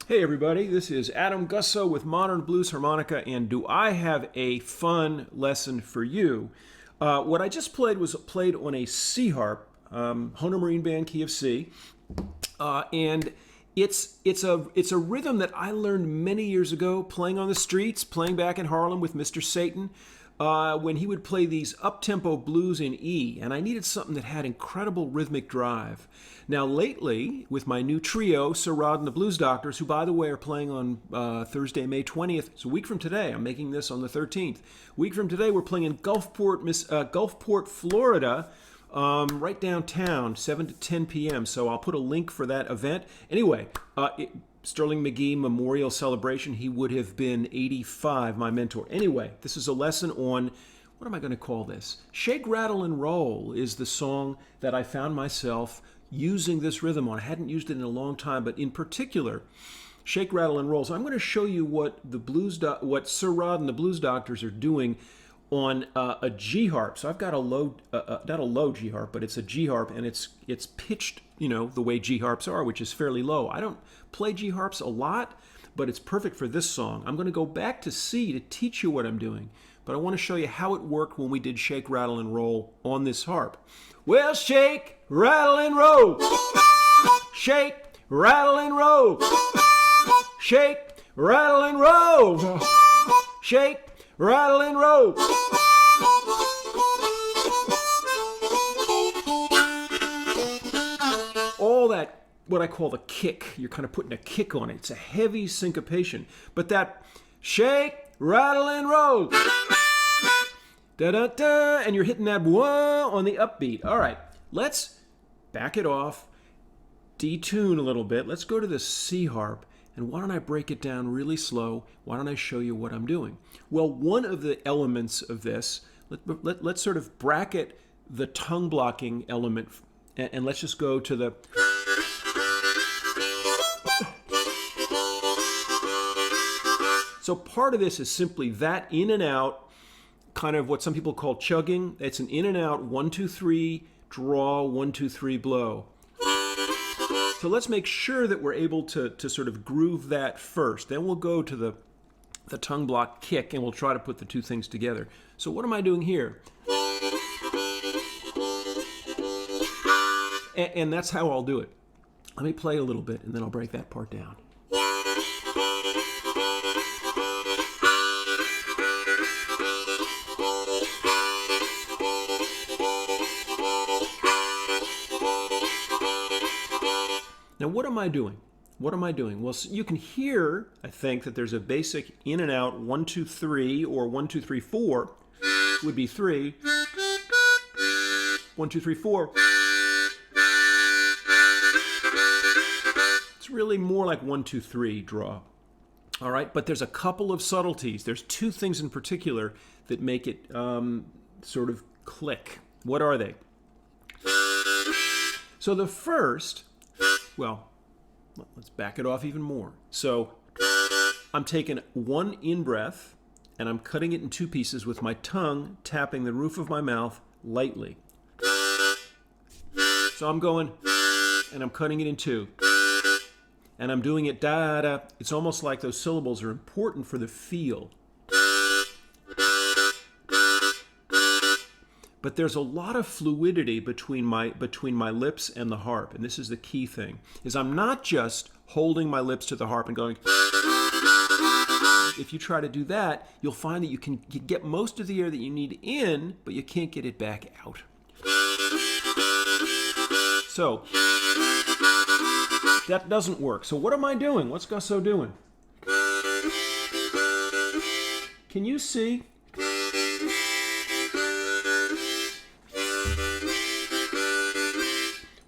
Hey everybody, this is Adam Gussow with Modern Blues Harmonica, and do I have a fun lesson for you? What I just played was played on a C harp, Hohner Marine Band key of C, and it's a rhythm that I learned many years ago playing on the streets, playing back in Harlem with Mr. Satan. When he would play these up-tempo blues in E, and I needed something that had incredible rhythmic drive. Now lately, with my new trio, Sir Rod and the Blues Doctors, who by the way are playing on Thursday, May 20th, it's a week from today, I'm making this on the 13th. A week from today, we're playing in Gulfport, Florida, right downtown, 7 to 10 p.m., so I'll put a link for that event. Anyway, Sterling Magee Memorial Celebration. He would have been 85, my mentor. Anyway, this is a lesson on, what am I going to call this? Shake, Rattle, and Roll is the song that I found myself using this rhythm on. I hadn't used it in a long time, but in particular, Shake, Rattle, and Roll. So I'm going to show you what what Sir Rod and the Blues Doctors are doing on a G harp. So I've got a low, not a low G harp, but it's a G harp, and it's pitched, you know, the way G harps are, which is fairly low. I don't play G harps a lot, but it's perfect for this song. I'm going to go back to C to teach you what I'm doing, but I want to show you how it worked when we did Shake, Rattle, and Roll on this harp. Well, shake, rattle, and roll. Shake, rattle, and roll. Shake, rattle, and roll. Shake, rattle, and roll. All that, what I call the kick, you're kind of putting a kick on it. It's a heavy syncopation. But that shake, rattle, and roll. Da-da-da, and you're hitting that wah on the upbeat. All right, let's back it off, detune a little bit. Let's go to the C harp. And why don't I break it down really slow? Why don't I show you what I'm doing? Well, one of the elements of this, let's sort of bracket the tongue blocking element, and let's just go to the... So part of this is simply that in and out, kind of what some people call chugging. It's an in and out, 1, 2, 3, draw, 1, 2, 3, blow. So let's make sure that we're able to sort of groove that first. Then we'll go to the tongue block kick, and we'll try to put the two things together. So what am I doing here? And that's how I'll do it. Let me play a little bit, and then I'll break that part down. Now, what am I doing? What am I doing? Well, so you can hear, I think, that there's a basic in and out 1, 2, 3, or 1, 2, 3, 4 would be 3. 1, 2, 3, 4. It's really more like 1, 2, 3 draw. All right, but there's a couple of subtleties. There's two things in particular that make it sort of click. What are they? So the first, well, let's back it off even more. So I'm taking one in-breath, and I'm cutting it in two pieces with my tongue tapping the roof of my mouth lightly. So I'm going, and I'm cutting it in two. And I'm doing it da-da. It's almost like those syllables are important for the feel. But there's a lot of fluidity between my lips and the harp, and this is the key thing, is I'm not just holding my lips to the harp and going... If you try to do that, you'll find that you get most of the air that you need in, but you can't get it back out. So, that doesn't work. So what am I doing? What's Gussow doing? Can you see?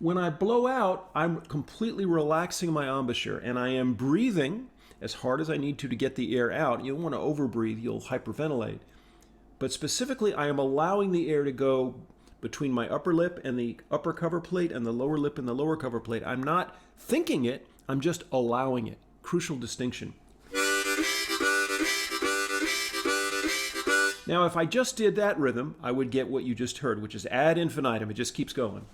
When I blow out, I'm completely relaxing my embouchure, and I am breathing as hard as I need to get the air out. You don't want to overbreathe, you'll hyperventilate. But specifically, I am allowing the air to go between my upper lip and the upper cover plate and the lower lip and the lower cover plate. I'm not thinking it, I'm just allowing it. Crucial distinction. Now, if I just did that rhythm, I would get what you just heard, which is ad infinitum. It just keeps going.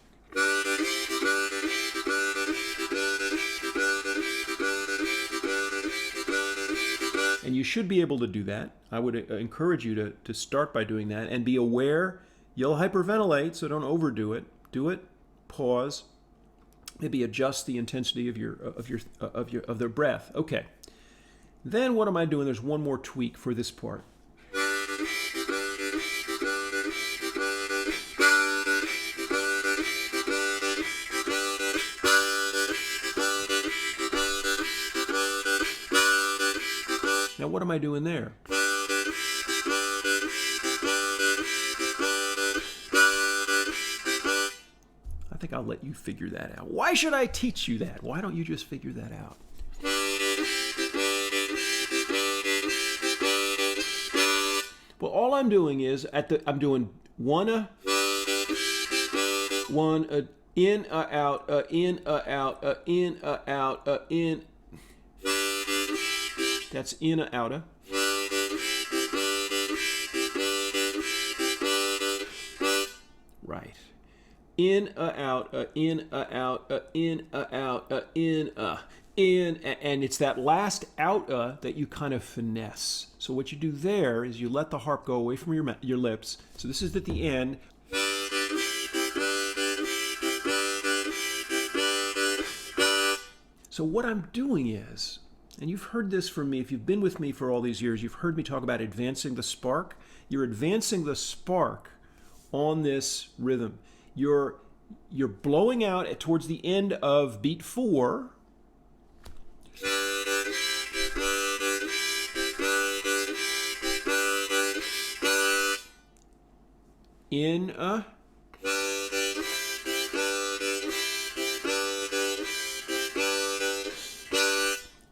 And you should be able to do that. I would encourage you to start by doing that and be aware you'll hyperventilate, so don't overdo it. Do it, pause, maybe adjust the intensity of their breath. Okay. Then what am I doing? There's one more tweak for this part. Now what am I doing there? I think I'll let you figure that out. Why should I teach you that? Why don't you just figure that out? Well, all I'm doing is I'm doing one in out in out in out in. That's in out. Right. In out in out in out in in, and it's that last out that you kind of finesse. So what you do there is you let the harp go away from your lips. So this is at the end. So what I'm doing is, and you've heard this from me, if you've been with me for all these years, you've heard me talk about advancing the spark. You're advancing the spark on this rhythm. You're blowing out towards the end of beat 4. In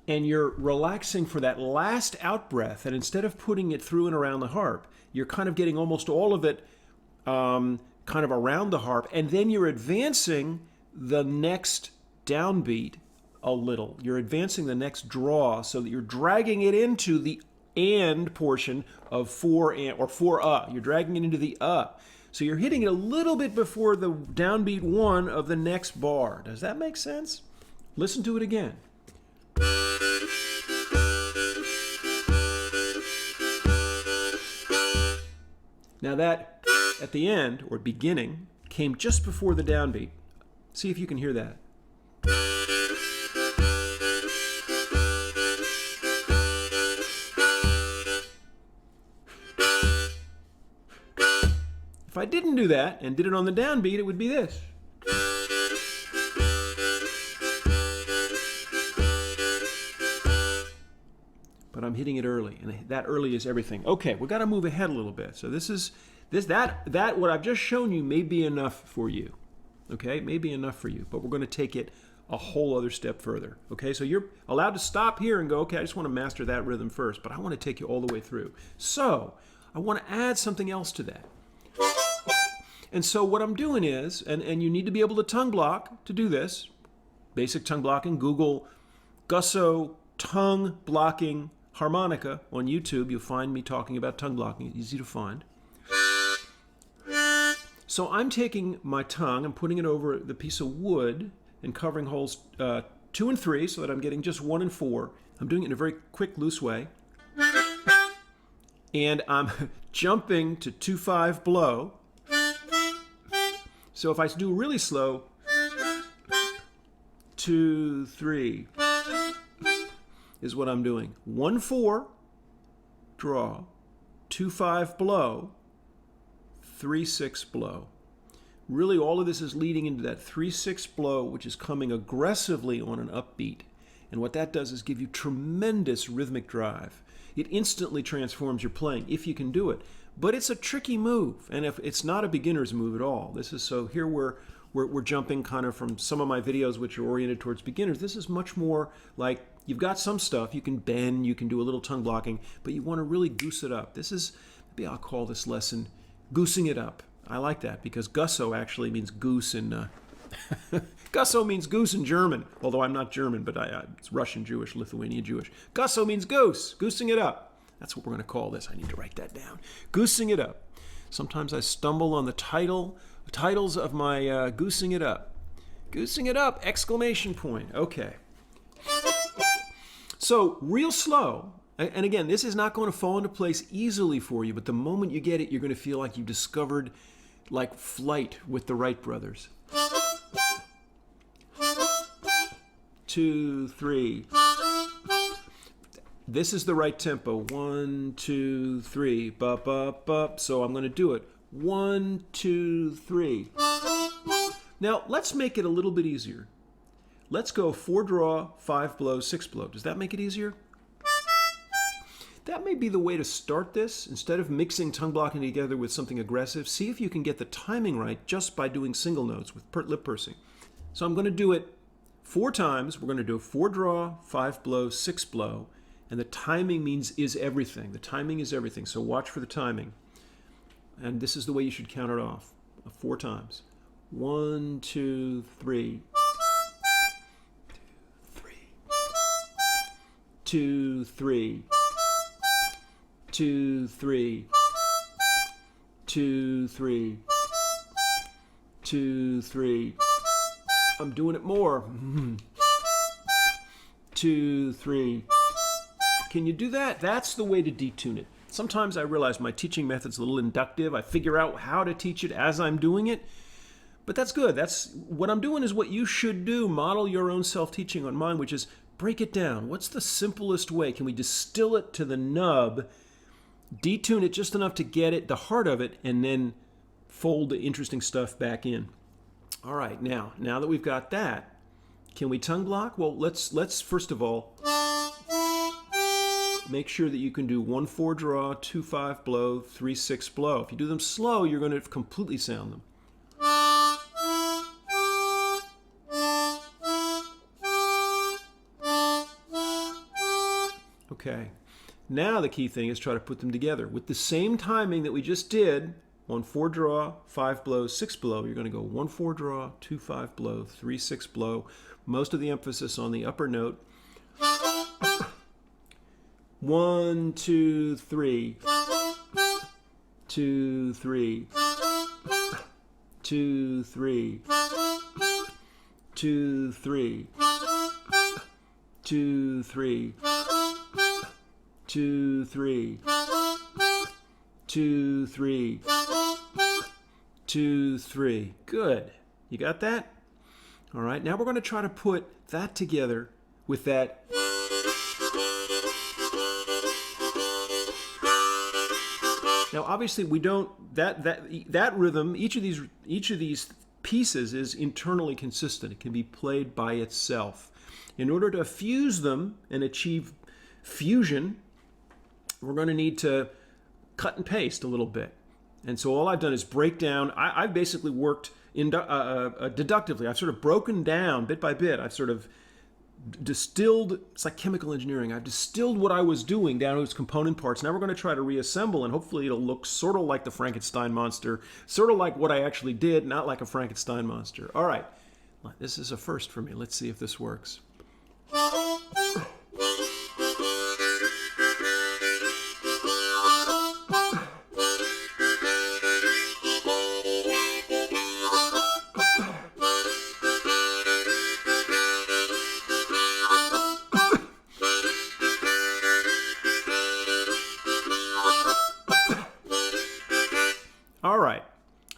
and you're relaxing for that last out breath, and instead of putting it through and around the harp, you're kind of getting almost all of it kind of around the harp, and then you're advancing the next downbeat a little. You're advancing the next draw so that you're dragging it into the and portion of 4 and or 4 You're dragging it into the So you're hitting it a little bit before the downbeat 1 of the next bar. Does that make sense? Listen to it again. Now that at the end or beginning came just before the downbeat. See if you can hear that. If I didn't do that and did it on the downbeat, it would be this. But I'm hitting it early, and that early is everything. Okay, we've got to move ahead a little bit. So that what I've just shown you may be enough for you. Okay, it may be enough for you, but we're going to take it a whole other step further. Okay, so you're allowed to stop here and go, okay, I just want to master that rhythm first, but I want to take you all the way through. So I want to add something else to that. And so what I'm doing is, and you need to be able to tongue block to do this, basic tongue blocking. Google Gussow tongue blocking harmonica on YouTube. You'll find me talking about tongue blocking. It's easy to find. So I'm taking my tongue and putting it over the piece of wood and covering holes 2 and 3 so that I'm getting just 1 and 4. I'm doing it in a very quick, loose way. And I'm jumping to 2-5 blow. So if I do really slow, 2, 3 is what I'm doing. 1-4 draw, 2-5 blow, 3-6 blow. Really all of this is leading into that 3-6 blow, which is coming aggressively on an upbeat. And what that does is give you tremendous rhythmic drive. It instantly transforms your playing if you can do it. But it's a tricky move, and if it's not a beginner's move at all. This is so here we're jumping kind of from some of my videos which are oriented towards beginners. This is much more like you've got some stuff you can bend, you can do a little tongue blocking, but you want to really goose it up. This is, maybe I'll call this lesson goosing it up. I like that because Gussow actually means goose in Gussow means goose in German, although I'm not German, but it's Russian Jewish, Lithuanian Jewish. Gussow means goose, goosing it up. That's what we're going to call this. I need to write that down. Goosing it up. Sometimes I stumble on the titles of my goosing it up. Goosing it up! Exclamation point. Okay. So real slow, And again, this is not going to fall into place easily for you, but the moment you get it, you're going to feel like you've discovered like flight with the Wright brothers. 2, 3. This is the right tempo. 1, 2, 3. Bup, bup, bup. So I'm going to do it. 1, 2, 3. Now let's make it a little bit easier. Let's go 4 draw, 5 blow, 6 blow. Does that make it easier? That may be the way to start this. Instead of mixing tongue blocking together with something aggressive, see if you can get the timing right just by doing single notes with lip pursing. So I'm going to do it 4 times. We're going to do 4 draw, 5 blow, 6 blow. And the timing is everything. The timing is everything. So watch for the timing. And this is the way you should count it off. 4 times. 1, 2, 3. 2, 3. 2, 3. 2, 3. 2, 3. I'm doing it more. 2, 3. Can you do that? That's the way to detune it. Sometimes I realize my teaching method's a little inductive. I figure out how to teach it as I'm doing it. But that's good. That's what I'm doing is what you should do. Model your own self-teaching on mine, which is break it down. What's the simplest way? Can we distill it to the nub, detune it just enough to get it, the heart of it, and then fold the interesting stuff back in? All right, now that we've got that, can we tongue block? Well, let's first of all make sure that you can do 1, 4 draw, 2, 5 blow, 3, 6 blow. If you do them slow, you're going to completely sound them. Okay, now the key thing is try to put them together. With the same timing that we just did, 1, 4 draw, 5 blow, 6 blow, you're going to go 1, 4 draw, 2, 5 blow, 3, 6 blow. Most of the emphasis on the upper note. 1, 2, 3. 2, 3. 2, 3. 2, 3. 2, 3. 2, 3. 2, 3. 2, 3. Good. You got that? All right. Now we're going to try to put that together with that. Now, obviously, we don't that rhythm. Each of these pieces is internally consistent. It can be played by itself. In order to fuse them and achieve fusion, we're going to need to cut and paste a little bit. And so all I've done is break down. I've basically worked deductively. I've sort of broken down bit by bit. I've sort of distilled. It's like chemical engineering. I've distilled what I was doing down to its component parts. Now we're going to try to reassemble, and hopefully it'll look sort of like the Frankenstein monster, sort of like what I actually did, not like a Frankenstein monster. All right. This is a first for me. Let's see if this works. All right.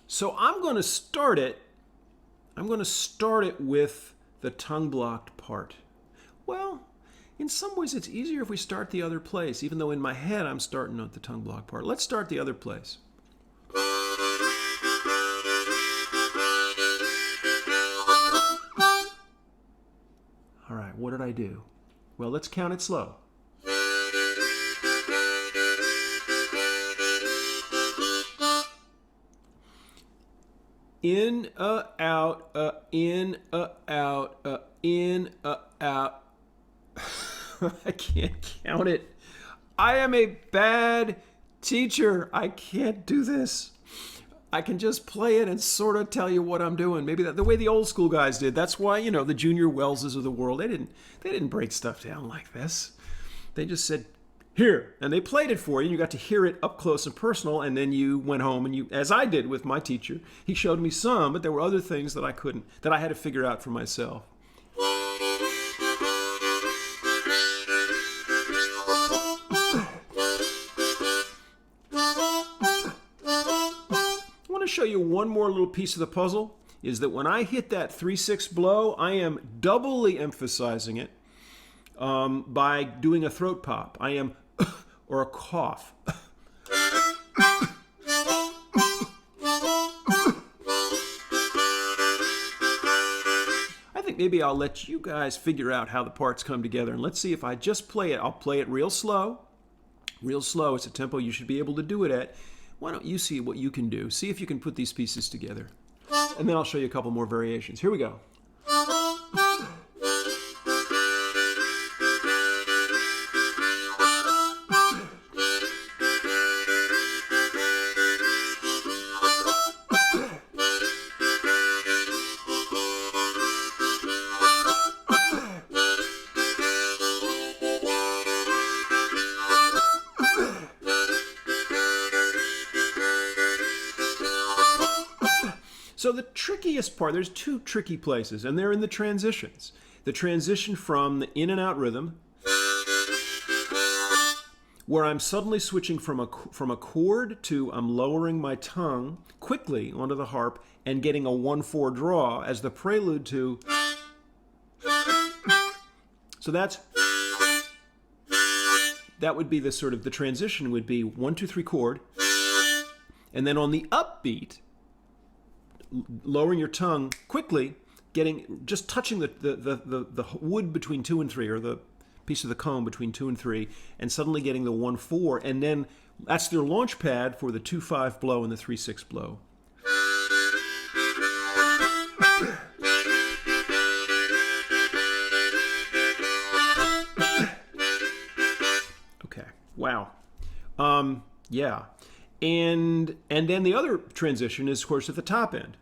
So I'm going to start it with the tongue blocked part. Well, in some ways it's easier if we start the other place, even though in my head I'm starting at the tongue block part. Let's start the other place. All right, what did I do? Well, let's count it slow. In, out, in, out, in, out. I can't count it. I am a bad teacher. I can't do this. I can just play it and sort of tell you what I'm doing. Maybe the way the old school guys did. That's why, you know, the Junior Welleses of the world, they didn't break stuff down like this. They just said, here, and they played it for you. You got to hear it up close and personal, and then you went home and you, as I did with my teacher, he showed me some, but there were other things that I had to figure out for myself. show you one more little piece of the puzzle, is that when I hit that 3/6 blow, I am doubly emphasizing it by doing a throat pop. I am, or a cough. I think maybe I'll let you guys figure out how the parts come together, and let's see if I just play it. I'll play it real slow. Real slow. It's a tempo you should be able to do it at. Why don't you see what you can do? See if you can put these pieces together. And then I'll show you a couple more variations. Here we go. So the trickiest part, there's two tricky places, and they're in the transitions. The transition from the in and out rhythm, where I'm suddenly switching from a chord to I'm lowering my tongue quickly onto the harp and getting a 1/4 draw as the prelude to. So that would be the sort of the transition would be 1, 2, 3 chord, and then on the upbeat, lowering your tongue quickly, just touching the wood between 2 and 3, or the piece of the comb between 2 and 3, and suddenly getting the 1/4, and then that's their launch pad for the 2/5 blow and the 3/6 blow. Okay. Wow. Yeah. And then the other transition is, of course, at the top end.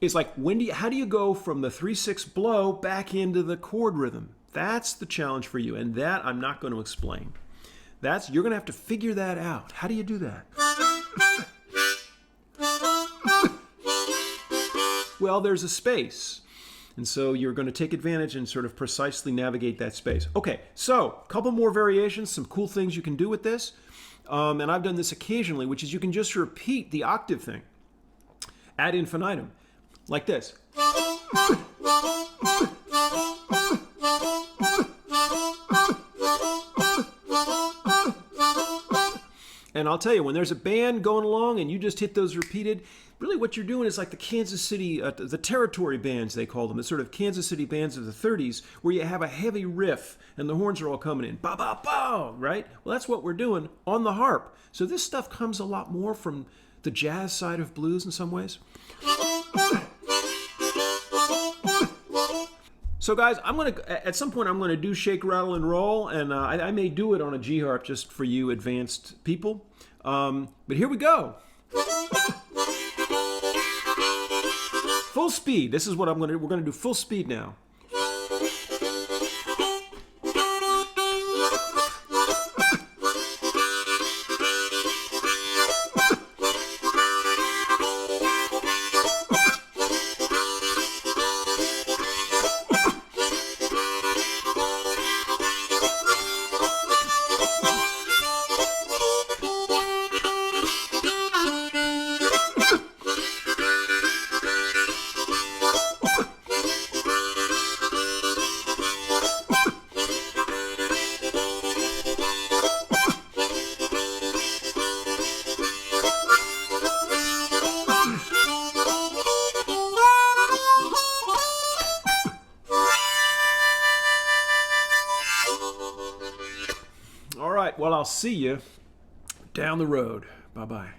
It's like, how do you go from the 3/6 blow back into the chord rhythm? That's the challenge for you, and that I'm not going to explain. You're going to have to figure that out. How do you do that? Well, there's a space, and so you're going to take advantage and sort of precisely navigate that space. Okay, so a couple more variations, some cool things you can do with this, and I've done this occasionally, which is you can just repeat the octave thing ad infinitum. Like this. And I'll tell you, when there's a band going along and you just hit those repeated, really what you're doing is like the Kansas City, the territory bands, they call them, the sort of Kansas City bands of the 30s, where you have a heavy riff and the horns are all coming in. Ba, ba, ba, right? Well, that's what we're doing on the harp. So this stuff comes a lot more from the jazz side of blues in some ways. So guys, at some point I'm going to do shake, rattle, and roll, and I may do it on a G harp just for you advanced people. But here we go. Full speed. This is what we're going to do full speed now. All right, well, I'll see you down the road. Bye-bye.